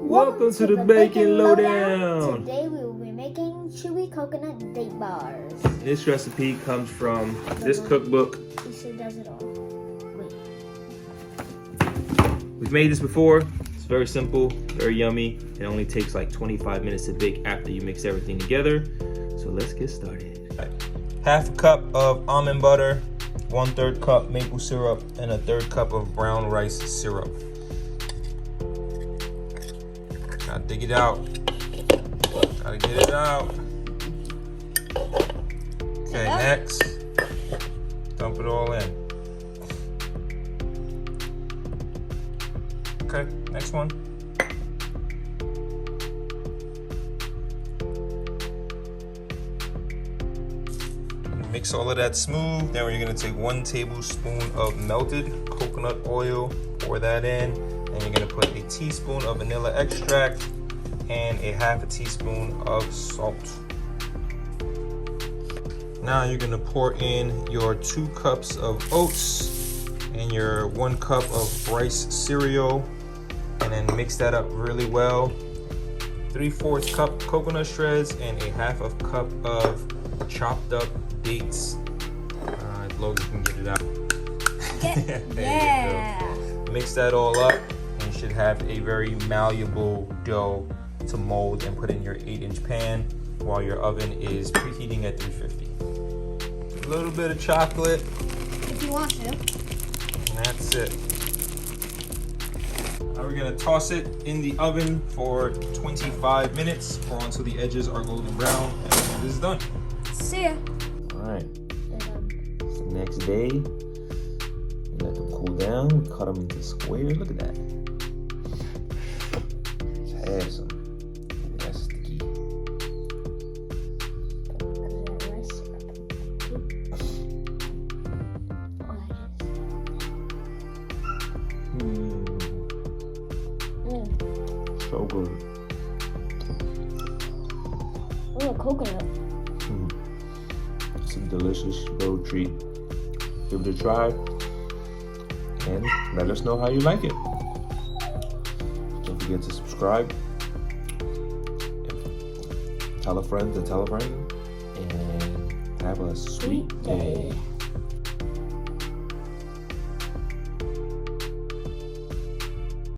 Welcome to the Bacon Lowdown. Today we will be making chewy coconut date bars. This recipe comes from this cookbook. Lisa does it all. Wait. We've made this before. It's very simple, very yummy. It only takes like 25 minutes to bake after you mix everything together. So let's get started. Half a cup of almond butter, 1/3 cup maple syrup, and 1/3 cup of brown rice syrup. Gotta dig it out. Gotta get it out. Okay, next, dump it all in. Okay, next one. Mix all of that smooth. Then we're gonna take 1 tablespoon of melted coconut oil, pour that in, and you're gonna put a teaspoon of vanilla extract and a 1/2 teaspoon of salt. Now you're gonna pour in your 2 cups of oats and your 1 cup of rice cereal, and then mix that up really well. 3/4 cup coconut shreds and a 1/2 cup of chopped up dates. As low as you can get it out. Yeah. Mix that all up, and you should have a very malleable dough to mold and put in your 8-inch pan while your oven is preheating at 350. A little bit of chocolate. If you want to. And that's it. Now we're gonna toss it in the oven for 25 minutes or until the edges are golden brown, and this is done. See ya. All right. It's the next day. We let them cool down. We cut them into squares. Look at that. Let's have some. Maybe that's sticky. So good. Oh, coconut. It's a delicious little treat. Give it a try and let us know how you like it. Don't forget to subscribe. Tell a friend to tell a friend. And have a sweet day.